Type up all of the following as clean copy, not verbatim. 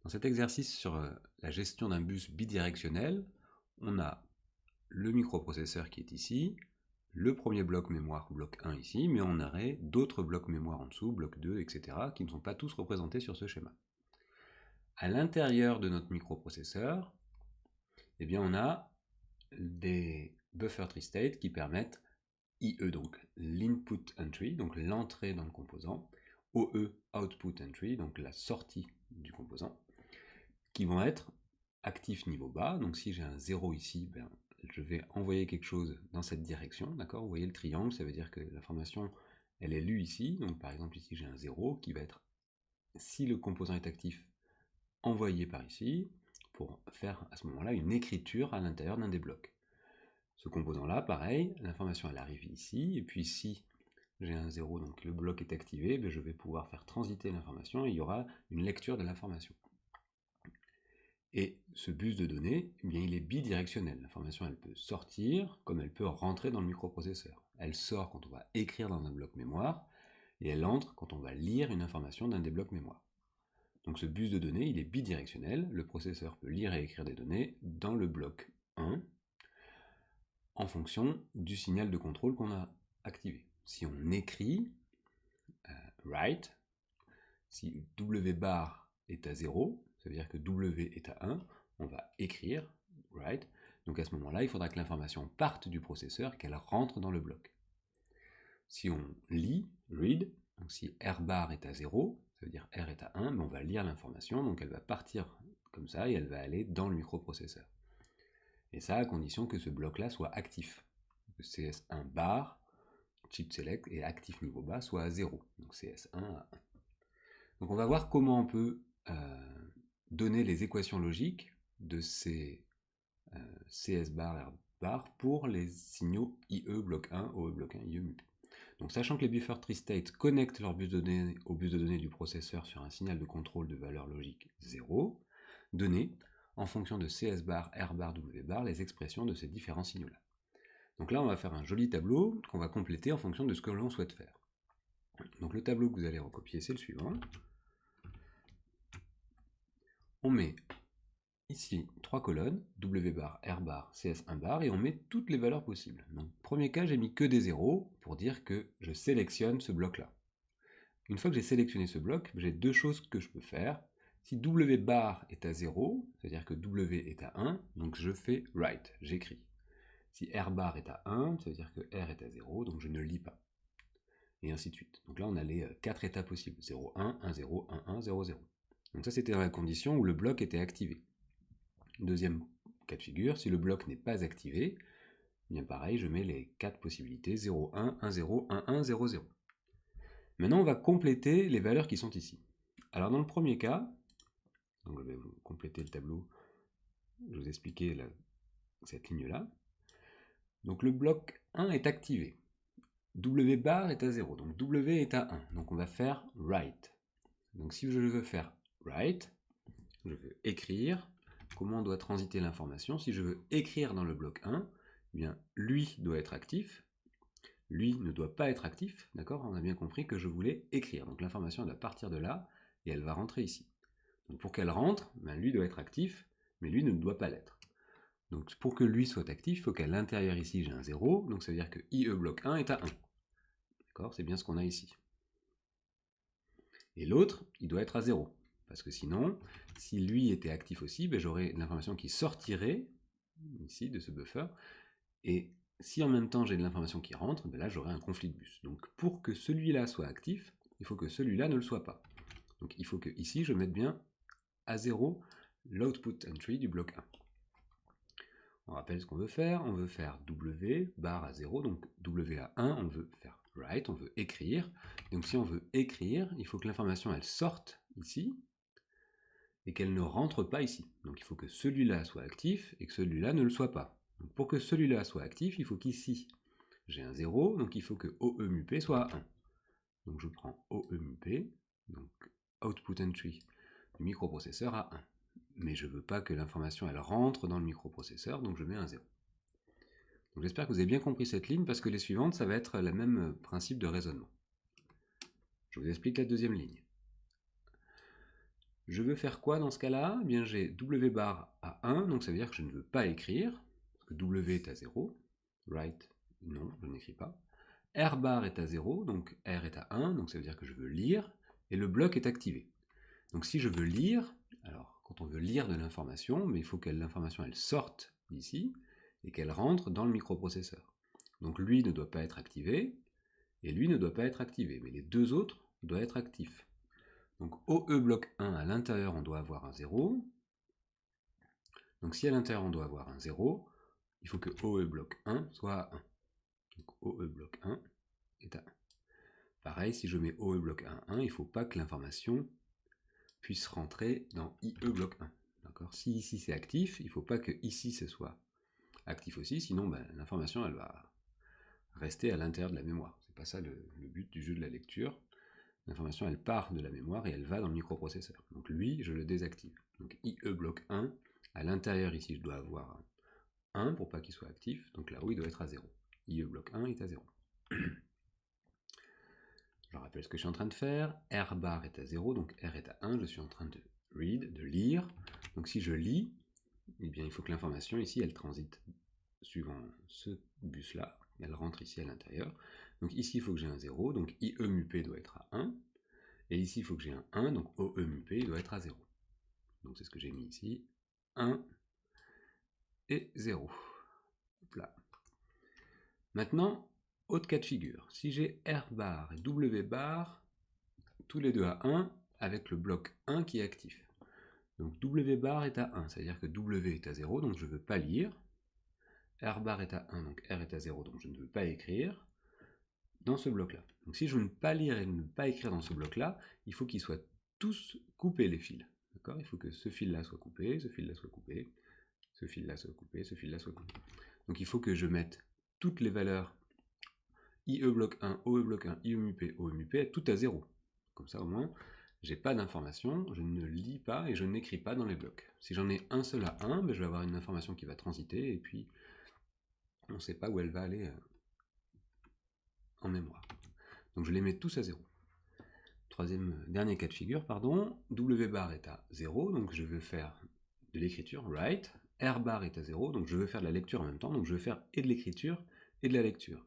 Dans cet exercice sur la gestion d'un bus bidirectionnel, on a le microprocesseur qui est ici, le premier bloc mémoire, bloc 1 ici, mais on aurait d'autres blocs mémoire en dessous, bloc 2, etc., qui ne sont pas tous représentés sur ce schéma. À l'intérieur de notre microprocesseur, eh bien, on a des buffer tree state qui permettent IE, donc l'input entry, donc l'entrée dans le composant, OE, output entry, donc la sortie du composant, qui vont être actifs niveau bas. Donc si j'ai un 0 ici, ben, je vais envoyer quelque chose dans cette direction, d'accord? Vous voyez le triangle, ça veut dire que l'information, elle est lue ici. Donc par exemple ici j'ai un 0 qui va être, si le composant est actif, envoyé par ici, pour faire à ce moment-là une écriture à l'intérieur d'un des blocs. Ce composant-là, pareil, l'information elle arrive ici, et puis si j'ai un 0, donc le bloc est activé, ben je vais pouvoir faire transiter l'information et il y aura une lecture de l'information. Et ce bus de données, eh bien, il est bidirectionnel. L'information, elle peut sortir comme elle peut rentrer dans le microprocesseur. Elle sort quand on va écrire dans un bloc mémoire, et elle entre quand on va lire une information d'un des blocs mémoire. Donc ce bus de données, il est bidirectionnel. Le processeur peut lire et écrire des données dans le bloc 1 en fonction du signal de contrôle qu'on a activé. Si on écrit write, si W bar est à 0, ça veut dire que W est à 1, on va écrire write. Donc à ce moment-là, il faudra que l'information parte du processeur et qu'elle rentre dans le bloc. Si on lit, read, donc si R bar est à 0, ça veut dire R est à 1, mais on va lire l'information, donc elle va partir comme ça et elle va aller dans le microprocesseur. Et ça à condition que ce bloc-là soit actif. Que CS1 bar, chip select et actif niveau bas soit à 0, donc CS1 à 1. Donc on va voir comment on peut donner les équations logiques de ces CS bar, R bar pour les signaux IE bloc 1, OE bloc 1, IE MUP. Donc sachant que les buffer tree state connectent leur bus de données au bus de données du processeur sur un signal de contrôle de valeur logique 0, donner en fonction de CS bar, R bar, W bar les expressions de ces différents signaux-là. Donc là on va faire un joli tableau qu'on va compléter en fonction de ce que l'on souhaite faire. Donc le tableau que vous allez recopier c'est le suivant. On met ici 3 colonnes, W bar, R bar, CS1 bar, et on met toutes les valeurs possibles. Donc, premier cas, j'ai mis que des zéros pour dire que je sélectionne ce bloc-là. Une fois que j'ai sélectionné ce bloc, j'ai deux choses que je peux faire. Si W bar est à 0, c'est-à-dire que W est à 1, donc je fais write, j'écris. Si R bar est à 1, ça veut dire que R est à 0, donc je ne lis pas. Et ainsi de suite. Donc là, on a les 4 états possibles. 0, 1, 1, 0, 1, 1, 0, 0. Donc ça, c'était dans la condition où le bloc était activé. Deuxième cas de figure, si le bloc n'est pas activé, bien pareil, je mets les 4 possibilités 0, 1, 1, 0, 1, 1, 0, 0. Maintenant, on va compléter les valeurs qui sont ici. Alors dans le premier cas, donc je vais vous compléter le tableau, je vais vous expliquer cette ligne-là. Donc le bloc 1 est activé. W bar est à 0, donc W est à 1. Donc on va faire write. Donc si je veux faire write, je veux écrire. Comment doit transiter l'information? Si je veux écrire dans le bloc 1, eh bien, lui doit être actif, lui ne doit pas être actif, d'accord? On a bien compris que je voulais écrire, donc l'information doit partir de là, et elle va rentrer ici. Donc pour qu'elle rentre, ben, lui doit être actif, mais lui ne doit pas l'être. Donc pour que lui soit actif, il faut qu'à l'intérieur ici j'ai un 0, donc ça veut dire que IE bloc 1 est à 1. D'accord? C'est bien ce qu'on a ici. Et l'autre, il doit être à 0. Parce que sinon, si lui était actif aussi, ben j'aurais l'information qui sortirait ici de ce buffer. Et si en même temps j'ai de l'information qui rentre, ben là j'aurai un conflit de bus. Donc pour que celui-là soit actif, il faut que celui-là ne le soit pas. Donc il faut que ici je mette bien à 0 l'output entry du bloc 1. On rappelle ce qu'on veut faire. On veut faire W bar à 0, donc W à 1, on veut faire write, on veut écrire. Donc si on veut écrire, il faut que l'information elle sorte ici et qu'elle ne rentre pas ici. Donc il faut que celui-là soit actif et que celui-là ne le soit pas. Donc, pour que celui-là soit actif, il faut qu'ici j'ai un 0, donc il faut que OEMUP soit à 1. Donc je prends OEMUP, donc output entry du microprocesseur à 1. Mais je ne veux pas que l'information elle rentre dans le microprocesseur, donc je mets un 0. Donc j'espère que vous avez bien compris cette ligne, parce que les suivantes, ça va être le même principe de raisonnement. Je vous explique la deuxième ligne. Je veux faire quoi dans ce cas-là? Eh bien, j'ai W bar à 1, donc ça veut dire que je ne veux pas écrire, parce que W est à 0. Write, non, je n'écris pas. R bar est à 0, donc R est à 1, donc ça veut dire que je veux lire, et le bloc est activé. Donc si je veux lire, alors quand on veut lire de l'information, mais il faut que l'information elle sorte d'ici, et qu'elle rentre dans le microprocesseur. Donc lui ne doit pas être activé, et lui ne doit pas être activé, mais les deux autres doivent être actifs. Donc OE bloc 1, à l'intérieur on doit avoir un 0. Donc si à l'intérieur on doit avoir un 0, il faut que OE bloc 1 soit à 1. Donc OE bloc 1 est à 1. Pareil, si je mets OE bloc 1 à 1, il ne faut pas que l'information puisse rentrer dans IE bloc 1. D'accord? Si ici c'est actif, il ne faut pas que ici ce soit actif aussi, sinon ben, l'information elle va rester à l'intérieur de la mémoire. C'est pas ça le but du jeu de la lecture. L'information elle part de la mémoire et elle va dans le microprocesseur. Donc lui, je le désactive. Donc IE bloc 1, à l'intérieur ici je dois avoir 1 pour pas qu'il soit actif, donc là-haut il doit être à 0. IE bloc 1 est à 0. Je rappelle ce que je suis en train de faire. R bar est à 0, donc R est à 1, je suis en train de read, de lire. Donc si je lis, eh bien, il faut que l'information ici, elle transite suivant ce bus-là, elle rentre ici à l'intérieur. Donc ici, il faut que j'ai un 0, donc IE mup doit être à 1. Et ici, il faut que j'ai un 1, donc OE mup doit être à 0. Donc c'est ce que j'ai mis ici, 1 et 0. Hop là. Maintenant, autre cas de figure. Si j'ai R bar et W bar, tous les deux à 1, avec le bloc 1 qui est actif. Donc W bar est à 1, c'est-à-dire que W est à 0, donc je ne veux pas lire. R bar est à 1, donc R est à 0, donc je ne veux pas écrire dans ce bloc-là. Donc si je ne veux pas lire et ne pas écrire dans ce bloc-là, il faut qu'ils soient tous coupés les fils. D'accord? Il faut que ce fil-là soit coupé, ce fil-là soit coupé, ce fil-là soit coupé, ce fil-là soit coupé. Donc il faut que je mette toutes les valeurs IE bloc 1, OE bloc 1, IE mup, OE mup, tout à 0. Comme ça au moins, j'ai pas d'information, je ne lis pas et je n'écris pas dans les blocs. Si j'en ai un seul à 1, ben je vais avoir une information qui va transiter et puis on ne sait pas où elle va aller en mémoire. Donc je les mets tous à 0. Dernier cas de figure, pardon, W bar est à 0, donc je veux faire de l'écriture, write. R bar est à 0, donc je veux faire de la lecture en même temps, donc je veux faire et de l'écriture et de la lecture.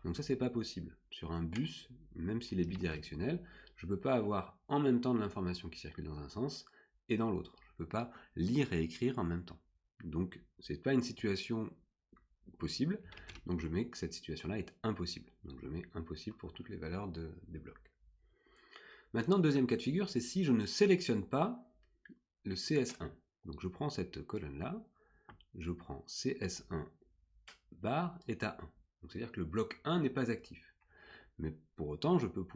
Donc ça c'est pas possible. Sur un bus, même s'il est bidirectionnel, je ne peux pas avoir en même temps de l'information qui circule dans un sens et dans l'autre. Je ne peux pas lire et écrire en même temps. Donc c'est pas une situation possible, donc je mets que cette situation-là est impossible. Donc je mets impossible pour toutes les valeurs des blocs. Maintenant, deuxième cas de figure, c'est si je ne sélectionne pas le CS1. Donc je prends cette colonne-là, je prends CS1 bar est à 1. Donc c'est-à-dire que le bloc 1 n'est pas actif. Mais pour autant, je peux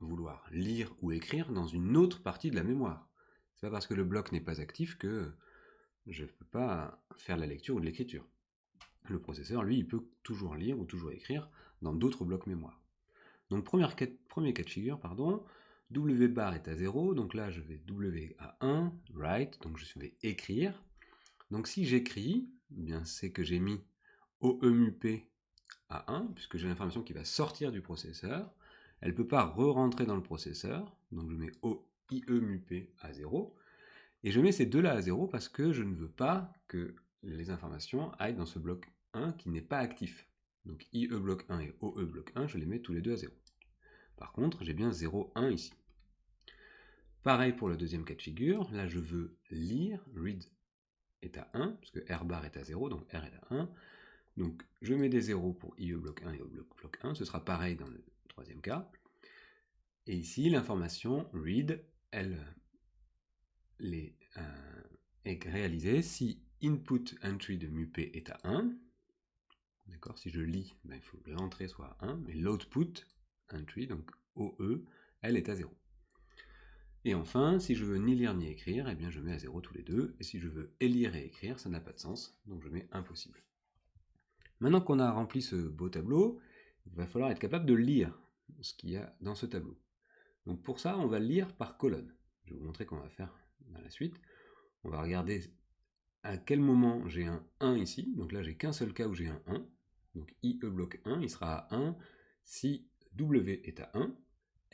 vouloir lire ou écrire dans une autre partie de la mémoire. C'est pas parce que le bloc n'est pas actif que je ne peux pas faire la lecture ou de l'écriture. Le processeur, lui, il peut toujours lire ou toujours écrire dans d'autres blocs mémoire. Donc premier cas de figure, pardon, W bar est à 0, donc là je vais W à 1, write, donc je vais écrire. Donc si j'écris, eh bien c'est que j'ai mis OE mup à 1, puisque j'ai l'information qui va sortir du processeur. Elle ne peut pas re-rentrer dans le processeur, donc je mets IE mup à 0. Et je mets ces deux-là à 0 parce que je ne veux pas que les informations aillent dans ce bloc 1 qui n'est pas actif. Donc IE bloc 1 et OE bloc 1, je les mets tous les deux à 0. Par contre, j'ai bien 0, 1 ici. Pareil pour le deuxième cas de figure, là je veux lire, read est à 1, parce que R bar est à 0, donc R est à 1. Donc je mets des 0 pour IE bloc 1 et OE bloc 1, ce sera pareil dans le troisième cas. Et ici, l'information read, elle est réalisée si input entry de mup est à 1. D'accord, si je lis, ben, il faut que l'entrée soit à 1, mais l'output entry, donc OE, elle est à 0. Et enfin, si je veux ni lire ni écrire, eh bien je mets à 0 tous les deux, et si je veux lire et écrire, ça n'a pas de sens, donc je mets impossible. Maintenant qu'on a rempli ce beau tableau, il va falloir être capable de lire ce qu'il y a dans ce tableau. Donc pour ça, on va lire par colonne. Je vais vous montrer comment on va faire dans la suite. On va regarder à quel moment j'ai un 1 ici, donc là j'ai qu'un seul cas où j'ai un 1, donc IE bloc 1, il sera à 1 si W est à 1,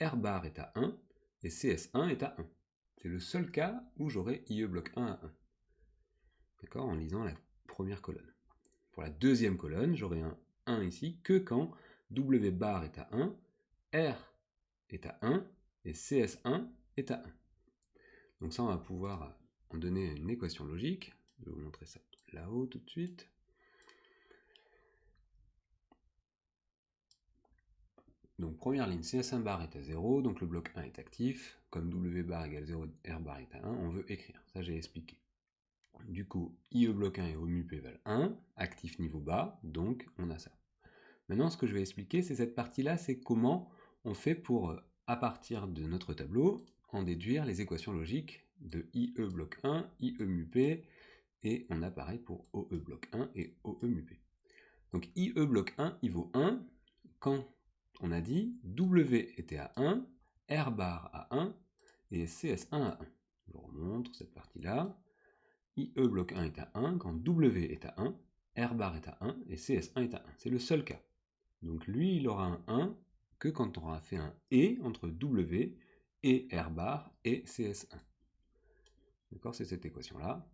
R bar est à 1, et CS1 est à 1. c'est le seul cas où j'aurai IE bloc 1 à 1. D'accord, en lisant la première colonne. Pour la deuxième colonne, j'aurai un 1 ici que quand W bar est à 1, R est à 1 et CS1 est à 1. Donc ça, on va pouvoir en donner une équation logique. Je vais vous montrer ça là-haut tout de suite. Donc première ligne, CS1 bar est à 0, donc le bloc 1 est actif. Comme W bar égale 0, R bar est à 1, on veut écrire. Ça, j'ai expliqué. Du coup, IE bloc 1 et OMUP valent 1, actif niveau bas, donc on a ça. Maintenant, ce que je vais expliquer, c'est cette partie-là, c'est comment on fait pour, à partir de notre tableau, en déduire les équations logiques de IE bloc 1, IE MUP, et on a pareil pour OE bloc 1 et OE MUP. Donc IE bloc 1, il vaut 1 quand on a dit W était à 1, R bar à 1 et CS1 à 1. Je vous remontre cette partie-là. IE bloc 1 est à 1 quand W est à 1, R bar est à 1 et CS1 est à 1. C'est le seul cas. Donc lui, il aura un 1 que quand on aura fait un et entre W et R bar et CS1. D'accord, c'est cette équation-là.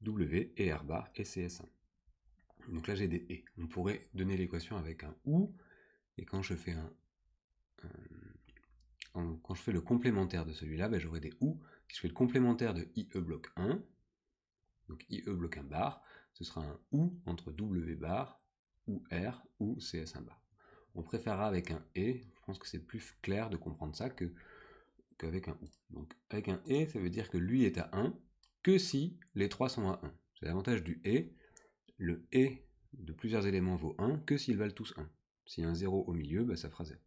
W et R bar et CS1. Donc là, j'ai des et. On pourrait donner l'équation avec un ou, et quand je fais quand je fais le complémentaire de celui-là, ben, j'aurai des ou. Si je fais le complémentaire de IE bloc 1, donc IE bloc 1 bar, ce sera un ou entre W bar, ou R, ou CS1 bar. On préférera avec un et, je pense que c'est plus clair de comprendre ça qu'avec un ou. Donc avec un et, ça veut dire que lui est à 1 que si les trois sont à 1. C'est l'avantage du et. Le et de plusieurs éléments vaut 1 que s'ils valent tous 1. S'il y a un 0 au milieu, bah ça fera 0.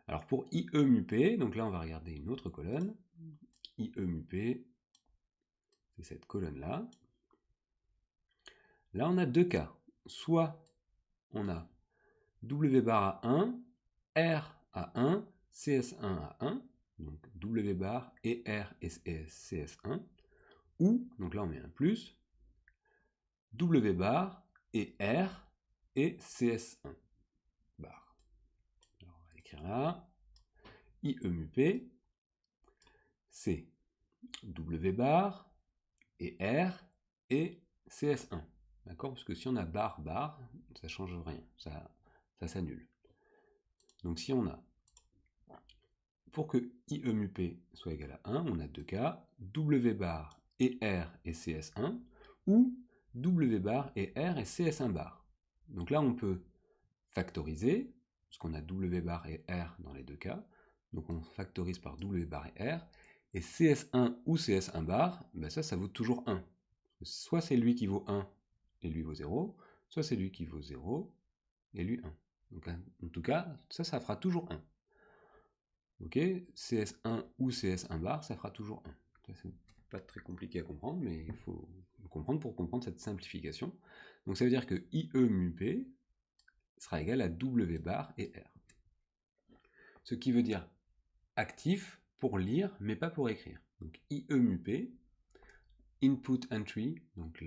Alors pour IE MUP, donc là on va regarder une autre colonne. IE MUP, c'est cette colonne-là. Là on a deux cas. Soit on a W bar à 1, R à 1, CS1 à 1, donc W bar et R et CS1, ou, donc là on met un plus, W bar et R et CS1 bar. Alors on va écrire là, IE MUP, c'est W bar et R et CS1. D'accord? Parce que si on a bar, bar, ça ne change rien, ça s'annule. Donc si on a, pour que IE MUP soit égal à 1, on a deux cas, W bar et R et CS1, ou W bar et R et CS1 bar. Donc là on peut factoriser, parce qu'on a W bar et R dans les deux cas, donc on factorise par W bar et R, et CS1 ou CS1 bar, ben ça vaut toujours 1. Soit c'est lui qui vaut 1 et lui vaut 0, soit c'est lui qui vaut 0 et lui 1. Donc en tout cas, ça fera toujours 1. Ok, CS1 ou CS1 bar, ça fera toujours 1. C'est pas très compliqué à comprendre, mais il faut le comprendre pour comprendre cette simplification. Donc ça veut dire que IE MUP sera égal à W bar et R. Ce qui veut dire actif pour lire, mais pas pour écrire. Donc IE MUP, input entry, donc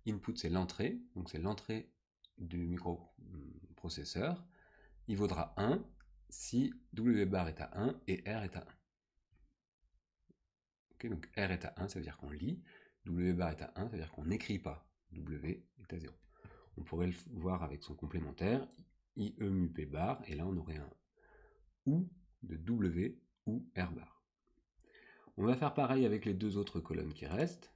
input c'est l'entrée, donc c'est l'entrée du microprocesseur, il vaudra 1 si W bar est à 1 et R est à 1. Okay, donc R est à 1, ça veut dire qu'on lit, W bar est à 1, ça veut dire qu'on n'écrit pas, W est à 0. On pourrait le voir avec son complémentaire, IE MUP bar, et là on aurait un OU de W ou R bar. On va faire pareil avec les deux autres colonnes qui restent.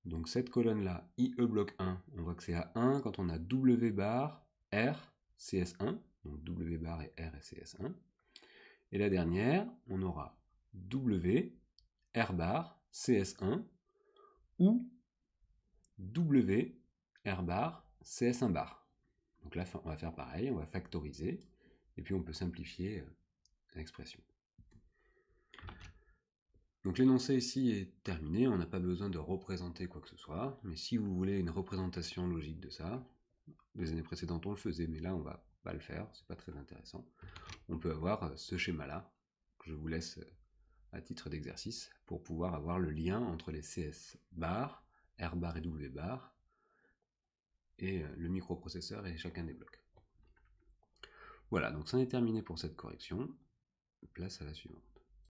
Donc cette colonne-là, IE bloc 1, on voit que c'est à 1 quand on a W bar, R, CS1, donc W bar et R et CS1. Et la dernière, on aura W, R bar, CS1, ou W, R bar, CS1 bar. Donc là, on va faire pareil, on va factoriser, et puis on peut simplifier l'expression. Donc l'énoncé ici est terminé, on n'a pas besoin de représenter quoi que ce soit, mais si vous voulez une représentation logique de ça, les années précédentes on le faisait, mais là on va pas le faire, c'est pas très intéressant. On peut avoir ce schéma-là, que je vous laisse à titre d'exercice, pour pouvoir avoir le lien entre les CS bar, R bar et W bar, et le microprocesseur et chacun des blocs. Voilà, donc c'en est terminé pour cette correction. Place à la suivante.